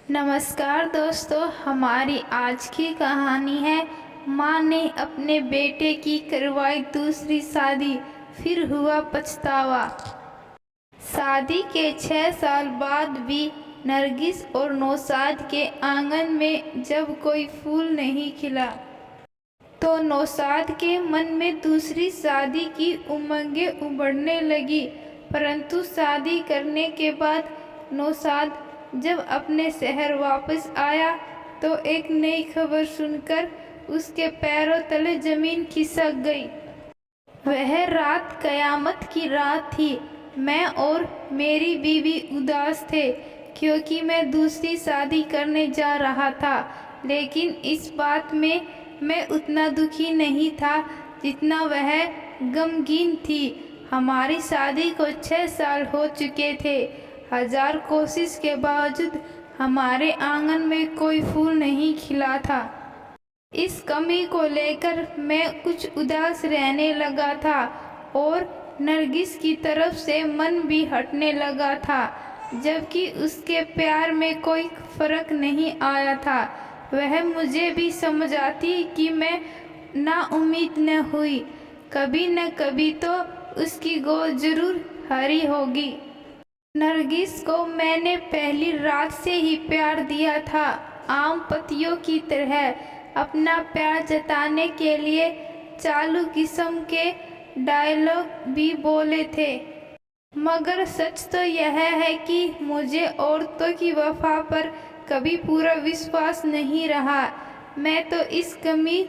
नमस्कार दोस्तों, हमारी आज की कहानी है माँ ने अपने बेटे की करवाई दूसरी शादी, फिर हुआ पछतावा। शादी के 6 साल बाद भी नरगिस और नौशाद के आंगन में जब कोई फूल नहीं खिला तो नौशाद के मन में दूसरी शादी की उमंगें उभरने लगी। परंतु शादी करने के बाद नौशाद जब अपने शहर वापस आया तो एक नई खबर सुनकर उसके पैरों तले जमीन खिसक गई। वह रात कयामत की रात थी। मैं और मेरी बीवी उदास थे क्योंकि मैं दूसरी शादी करने जा रहा था, लेकिन इस बात में मैं उतना दुखी नहीं था जितना वह गमगीन थी। हमारी शादी को 6 साल हो चुके थे। हजार कोशिश के बावजूद हमारे आंगन में कोई फूल नहीं खिला था। इस कमी को लेकर मैं कुछ उदास रहने लगा था और नरगिस की तरफ से मन भी हटने लगा था, जबकि उसके प्यार में कोई फर्क नहीं आया था। वह मुझे भी समझ आती कि मैं नाउम्मीद न हुई, कभी न कभी तो उसकी गोद जरूर हरी होगी। नरगिस को मैंने पहली रात से ही प्यार दिया था। आम पतियों की तरह अपना प्यार जताने के लिए चालू किस्म के डायलॉग भी बोले थे, मगर सच तो यह है कि मुझे औरतों की वफा पर कभी पूरा विश्वास नहीं रहा। मैं तो इस कमी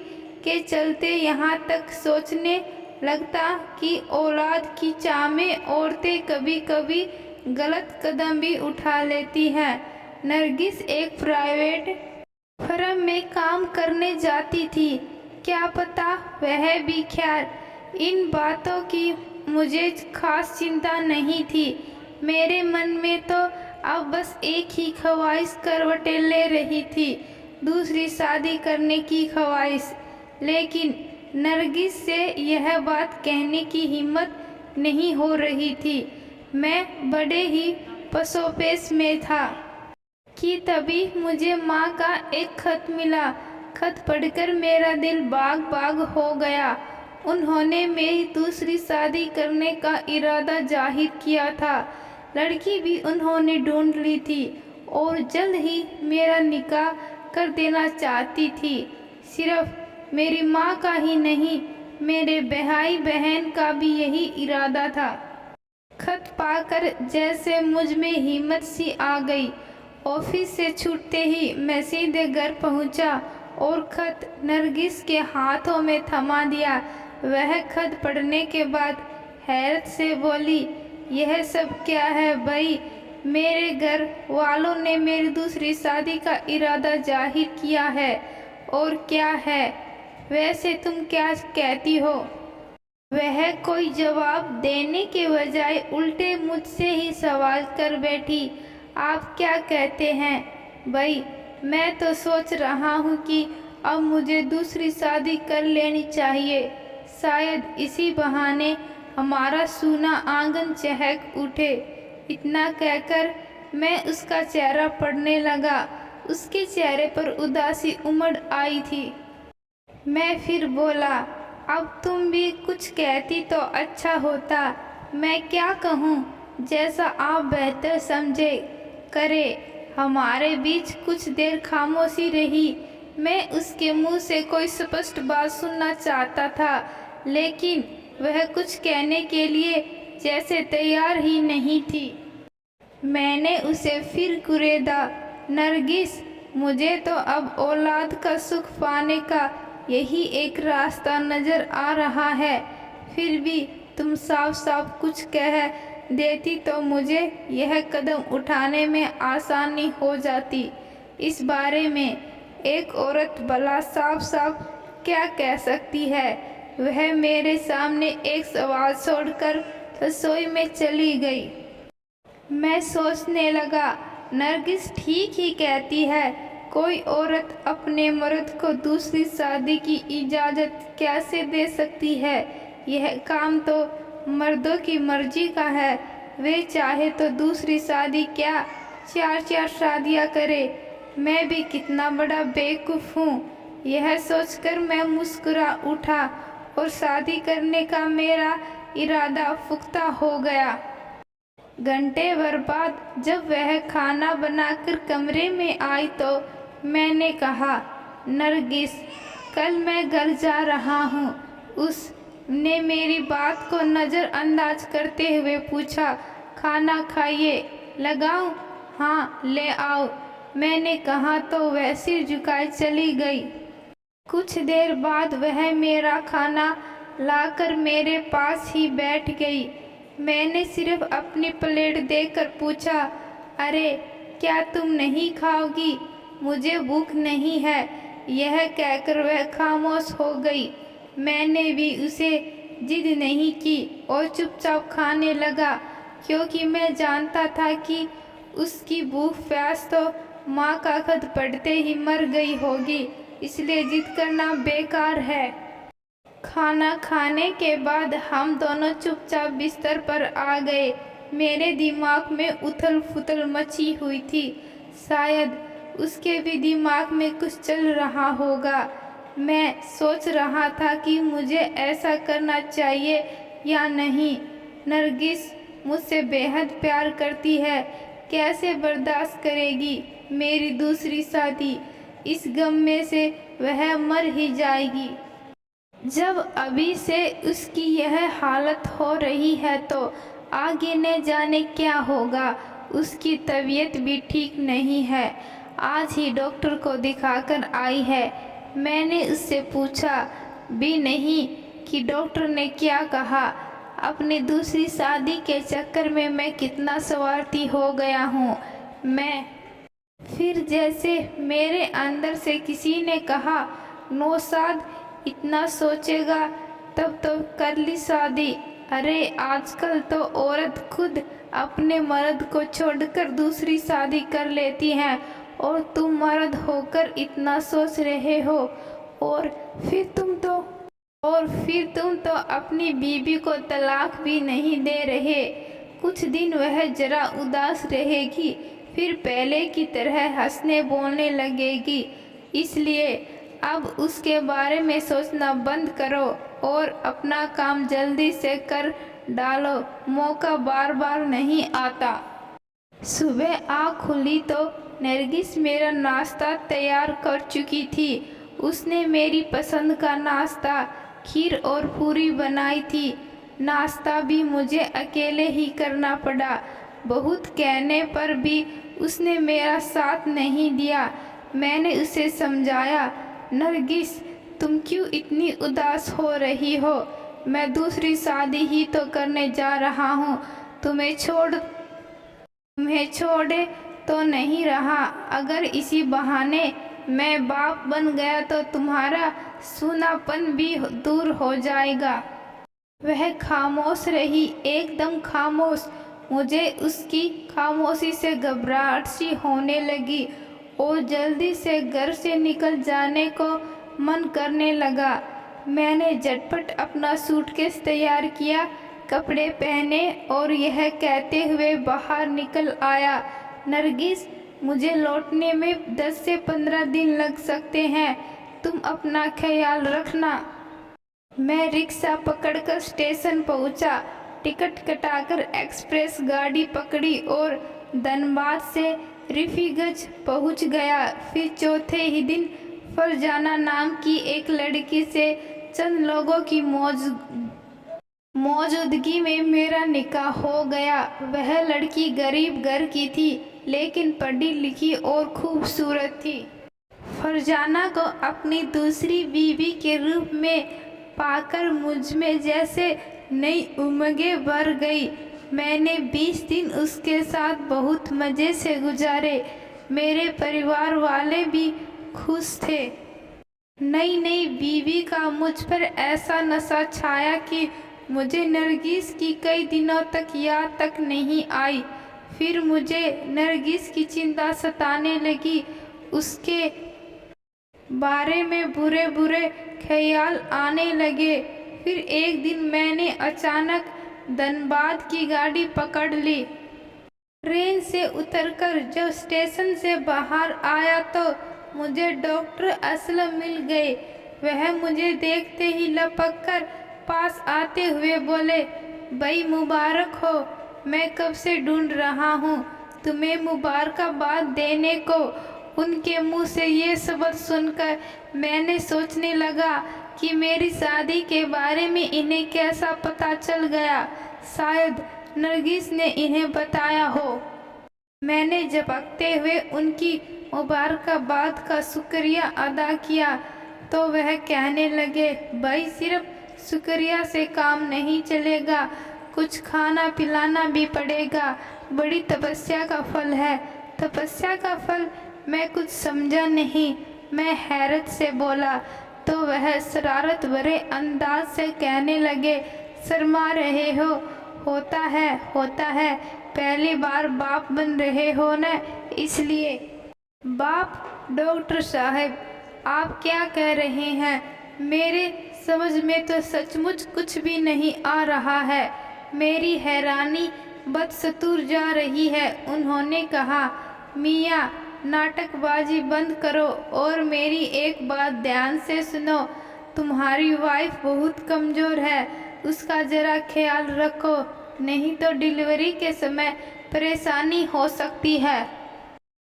के चलते यहाँ तक सोचने लगता कि औलाद की चाह में औरतें कभी कभी गलत कदम भी उठा लेती हैं। नरगिस एक प्राइवेट फर्म में काम करने जाती थी। क्या पता वह भी खैर, इन बातों की मुझे खास चिंता नहीं थी। मेरे मन में तो अब बस एक ही ख्वाहिश करवटें ले रही थी, दूसरी शादी करने की ख्वाहिश। लेकिन नरगिस से यह बात कहने की हिम्मत नहीं हो रही थी। मैं बड़े ही पसोपेश में था कि तभी मुझे माँ का एक खत मिला। खत पढ़कर मेरा दिल बाग बाग हो गया। उन्होंने मेरी दूसरी शादी करने का इरादा जाहिर किया था। लड़की भी उन्होंने ढूंढ ली थी और जल्द ही मेरा निकाह कर देना चाहती थी। सिर्फ मेरी माँ का ही नहीं, मेरे भाई बहन का भी यही इरादा था। खत पाकर जैसे मुझ में हिम्मत सी आ गई। ऑफिस से छूटते ही मैं सीधे घर पहुंचा और खत नरगिस के हाथों में थमा दिया। वह खत पढ़ने के बाद हैरत से बोली, यह सब क्या है भाई? मेरे घर वालों ने मेरी दूसरी शादी का इरादा जाहिर किया है। और क्या है? वैसे तुम क्या कहती हो? वह कोई जवाब देने के बजाय उल्टे मुझसे ही सवाल कर बैठी। आप क्या कहते हैं भाई? मैं तो सोच रहा हूँ कि अब मुझे दूसरी शादी कर लेनी चाहिए। शायद इसी बहाने हमारा सूना आंगन चहक उठे। इतना कहकर मैं उसका चेहरा पढ़ने लगा। उसके चेहरे पर उदासी उमड़ आई थी। मैं फिर बोला, अब तुम भी कुछ कहती तो अच्छा होता। मैं क्या कहूँ? जैसा आप बेहतर समझे करे। हमारे बीच कुछ देर खामोशी रही। मैं उसके मुंह से कोई स्पष्ट बात सुनना चाहता था, लेकिन वह कुछ कहने के लिए जैसे तैयार ही नहीं थी। मैंने उसे फिर कुरेदा, नरगिस, मुझे तो अब औलाद का सुख पाने का यही एक रास्ता नजर आ रहा है। फिर भी तुम साफ साफ कुछ कह देती तो मुझे यह कदम उठाने में आसानी हो जाती। इस बारे में एक औरत भला साफ साफ क्या कह सकती है? वह मेरे सामने एक सवाल छोड़कर रसोई में चली गई। मैं सोचने लगा, नरगिस ठीक ही कहती है। कोई औरत अपने मर्द को दूसरी शादी की इजाज़त कैसे दे सकती है? यह काम तो मर्दों की मर्जी का है। वे चाहे तो दूसरी शादी क्या 4-4 शादियाँ करे। मैं भी कितना बड़ा बेवकूफ़ हूँ। यह सोचकर मैं मुस्कुरा उठा और शादी करने का मेरा इरादा पुख्ता हो गया। घंटे भर बाद जब वह खाना बनाकर कमरे में आई तो मैंने कहा, नरगिस, कल मैं घर जा रहा हूँ। उसने मेरी बात को नज़रअंदाज करते हुए पूछा, खाना खाइए लगाऊं? हाँ, ले आओ, मैंने कहा तो वह सिर झुकाए चली गई। कुछ देर बाद वह मेरा खाना लाकर मेरे पास ही बैठ गई। मैंने सिर्फ अपनी प्लेट देखकर पूछा, अरे क्या तुम नहीं खाओगी? मुझे भूख नहीं है। यह कहकर वह खामोश हो गई। मैंने भी उसे जिद नहीं की और चुपचाप खाने लगा, क्योंकि मैं जानता था कि उसकी भूख प्यास तो माँ का खत पढ़ते ही मर गई होगी, इसलिए जिद करना बेकार है। खाना खाने के बाद हम दोनों चुपचाप बिस्तर पर आ गए। मेरे दिमाग में उथल पुथल मची हुई थी। शायद उसके भी दिमाग में कुछ चल रहा होगा। मैं सोच रहा था कि मुझे ऐसा करना चाहिए या नहीं। नरगिस मुझसे बेहद प्यार करती है, कैसे बर्दाश्त करेगी मेरी दूसरी शादी? इस गम में से वह मर ही जाएगी। जब अभी से उसकी यह हालत हो रही है तो आगे न जाने क्या होगा। उसकी तबीयत भी ठीक नहीं है। आज ही डॉक्टर को दिखाकर आई है। मैंने उससे पूछा भी नहीं कि डॉक्टर ने क्या कहा। अपनी दूसरी शादी के चक्कर में मैं कितना स्वार्थी हो गया हूँ। फिर जैसे मेरे अंदर से किसी ने कहा, नौशाद इतना सोचेगा तब तो कर ली शादी। अरे आजकल तो औरत खुद अपने मर्द को छोड़कर दूसरी शादी कर लेती हैं, और तुम मर्द होकर इतना सोच रहे हो। और फिर तुम तो अपनी बीवी को तलाक भी नहीं दे रहे। कुछ दिन वह जरा उदास रहेगी, फिर पहले की तरह हंसने बोलने लगेगी। इसलिए अब उसके बारे में सोचना बंद करो और अपना काम जल्दी से कर डालो। मौका बार बार नहीं आता। सुबह आँख खुली तो नरगिस मेरा नाश्ता तैयार कर चुकी थी। उसने मेरी पसंद का नाश्ता, खीर और पूरी बनाई थी। नाश्ता भी मुझे अकेले ही करना पड़ा। बहुत कहने पर भी उसने मेरा साथ नहीं दिया। मैंने उसे समझाया, नरगिस, तुम क्यों इतनी उदास हो रही हो? मैं दूसरी शादी ही तो करने जा रहा हूँ। तुम्हें छोड़े तो नहीं रहा। अगर इसी बहाने मैं बाप बन गया तो तुम्हारा सूनापन भी दूर हो जाएगा। वह खामोश रही, एकदम खामोश। मुझे उसकी खामोशी से घबराहट सी होने लगी और जल्दी से घर से निकल जाने को मन करने लगा। मैंने झटपट अपना सूटकेस तैयार किया, कपड़े पहने और यह कहते हुए बाहर निकल आया, नरगिस, मुझे लौटने में 10 से 15 दिन लग सकते हैं। तुम अपना ख्याल रखना। मैं रिक्शा पकड़कर स्टेशन पहुंचा। टिकट कटाकर एक्सप्रेस गाड़ी पकड़ी और धनबाद से रफीगंज पहुंच गया। फिर चौथे ही दिन फरजाना नाम की एक लड़की से चंद लोगों की मौजूदगी में मेरा निकाह हो गया। वह लड़की गरीब घर की थी, लेकिन पढ़ी लिखी और खूबसूरत थी। फरजाना को अपनी दूसरी बीवी के रूप में पाकर मुझ में जैसे नई उमंगें भर गई। मैंने 20 दिन उसके साथ बहुत मज़े से गुजारे। मेरे परिवार वाले भी खुश थे। नई बीवी का मुझ पर ऐसा नशा छाया कि मुझे नरगिस की कई दिनों तक याद तक नहीं आई। फिर मुझे नरगिस की चिंता सताने लगी। उसके बारे में बुरे बुरे ख्याल आने लगे। फिर एक दिन मैंने अचानक धनबाद की गाड़ी पकड़ ली। ट्रेन से उतरकर जब स्टेशन से बाहर आया तो मुझे डॉक्टर असलम मिल गए। वह मुझे देखते ही लपक कर पास आते हुए बोले, भाई मुबारक हो, मैं कब से ढूंढ रहा हूँ तुम्हें मुबारकबाद देने को। उनके मुंह से ये शब्द सुनकर मैंने सोचने लगा कि मेरी शादी के बारे में इन्हें कैसा पता चल गया। शायद नरगिस ने इन्हें बताया हो। मैंने झपकते हुए उनकी मुबारकबाद का शुक्रिया अदा किया तो वह कहने लगे, भाई सिर्फ शुक्रिया से काम नहीं चलेगा, कुछ खाना पिलाना भी पड़ेगा। बड़ी तपस्या का फल है। तपस्या का फल? मैं कुछ समझा नहीं। मैं हैरत से बोला तो वह शरारत भरे अंदाज से कहने लगे, शर्मा रहे हो? होता है, पहली बार बाप बन रहे हो न, इसलिए। बाप? डॉक्टर साहब आप क्या कह रहे हैं? मेरे समझ में तो सचमुच कुछ भी नहीं आ रहा है। मेरी हैरानी बदस्तूर जा रही है। उन्होंने कहा, मियाँ नाटकबाजी बंद करो और मेरी एक बात ध्यान से सुनो। तुम्हारी वाइफ बहुत कमज़ोर है, उसका ज़रा ख्याल रखो, नहीं तो डिलीवरी के समय परेशानी हो सकती है।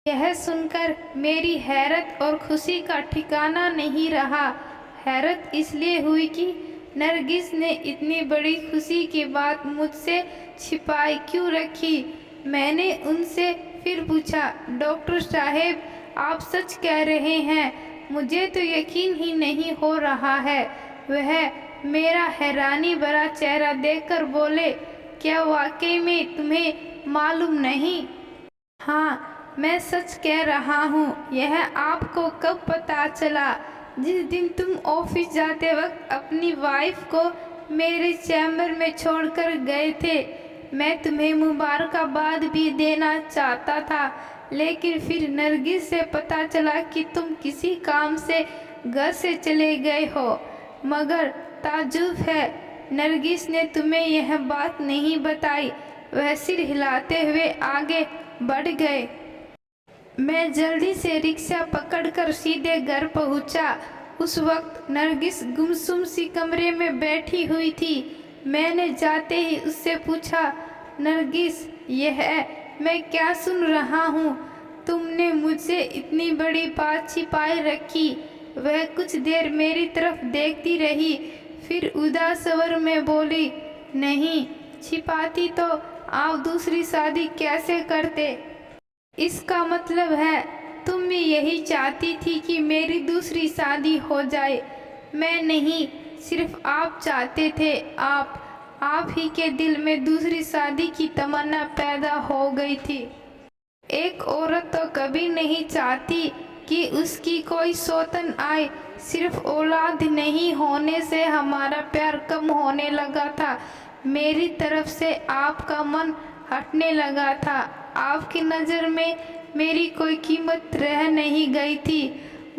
यह सुनकर मेरी हैरत और खुशी का ठिकाना नहीं रहा। हैरत इसलिए हुई कि नरगिस ने इतनी बड़ी खुशी की बात मुझसे छिपाई क्यों रखी। मैंने उनसे फिर पूछा, डॉक्टर साहब आप सच कह रहे हैं? मुझे तो यकीन ही नहीं हो रहा है। वह मेरा हैरानी भरा चेहरा देखकर बोले, क्या वाकई में तुम्हें मालूम नहीं? हाँ मैं सच कह रहा हूँ। यह आपको कब पता चला? जिस दिन तुम ऑफिस जाते वक्त अपनी वाइफ को मेरे चैम्बर में छोड़कर गए थे। मैं तुम्हें मुबारकबाद भी देना चाहता था, लेकिन फिर नरगिस से पता चला कि तुम किसी काम से घर से चले गए हो। मगर ताज्जुब है, नरगिस ने तुम्हें यह बात नहीं बताई। वह सिर हिलाते हुए आगे बढ़ गए। मैं जल्दी से रिक्शा पकड़कर सीधे घर पहुंचा। उस वक्त नरगिस गुमसुम सी कमरे में बैठी हुई थी। मैंने जाते ही उससे पूछा, नरगिस यह मैं क्या सुन रहा हूँ? तुमने मुझसे इतनी बड़ी बात छिपाए रखी। वह कुछ देर मेरी तरफ देखती रही, फिर उदास स्वर में बोली, नहीं छिपाती तो आप दूसरी शादी कैसे करते? इसका मतलब है तुम भी यही चाहती थी कि मेरी दूसरी शादी हो जाए। मैं नहीं, सिर्फ आप चाहते थे। आप ही के दिल में दूसरी शादी की तमन्ना पैदा हो गई थी। एक औरत तो कभी नहीं चाहती कि उसकी कोई सौतन आए। सिर्फ औलाद नहीं होने से हमारा प्यार कम होने लगा था। मेरी तरफ से आपका मन हटने लगा था। आपकी नज़र में मेरी कोई कीमत रह नहीं गई थी।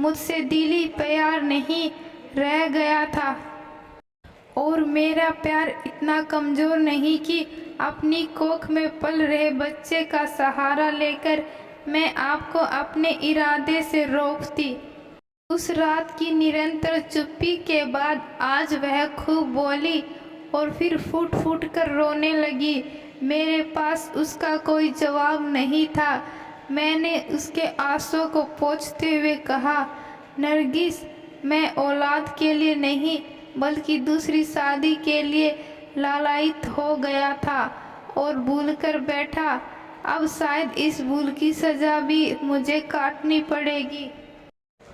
मुझसे दिली प्यार नहीं रह गया था। और मेरा प्यार इतना कमज़ोर नहीं कि अपनी कोख में पल रहे बच्चे का सहारा लेकर मैं आपको अपने इरादे से रोकती। उस रात की निरंतर चुप्पी के बाद आज वह खूब बोली और फिर फूट फूट कर रोने लगी। मेरे पास उसका कोई जवाब नहीं था। मैंने उसके आंसुओं को पोंछते हुए कहा, नरगिस मैं औलाद के लिए नहीं बल्कि दूसरी शादी के लिए लालायित हो गया था और भूल कर बैठा। अब शायद इस भूल की सज़ा भी मुझे काटनी पड़ेगी।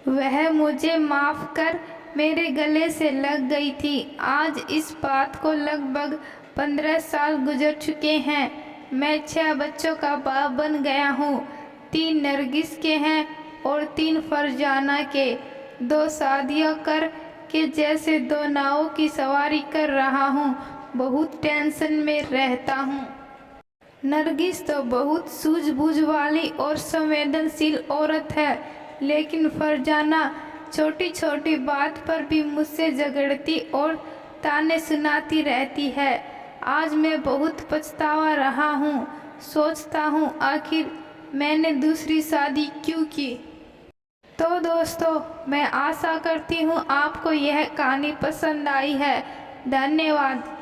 वह मुझे माफ़ कर मेरे गले से लग गई थी। आज इस बात को लगभग 15 साल गुजर चुके हैं। मैं 6 बच्चों का बाप बन गया हूँ। 3 नरगिस के हैं और 3 फरजाना के। 2 शादियाँ कर के जैसे 2 नावों की सवारी कर रहा हूँ। बहुत टेंशन में रहता हूँ। नरगिस तो बहुत सूझबूझ वाली और संवेदनशील औरत है, लेकिन फरजाना छोटी छोटी बात पर भी मुझसे झगड़ती और ताने सुनाती रहती है। आज मैं बहुत पछतावा रहा हूँ। सोचता हूँ आखिर मैंने दूसरी शादी क्यों की। तो दोस्तों, मैं आशा करती हूँ आपको यह कहानी पसंद आई है। धन्यवाद।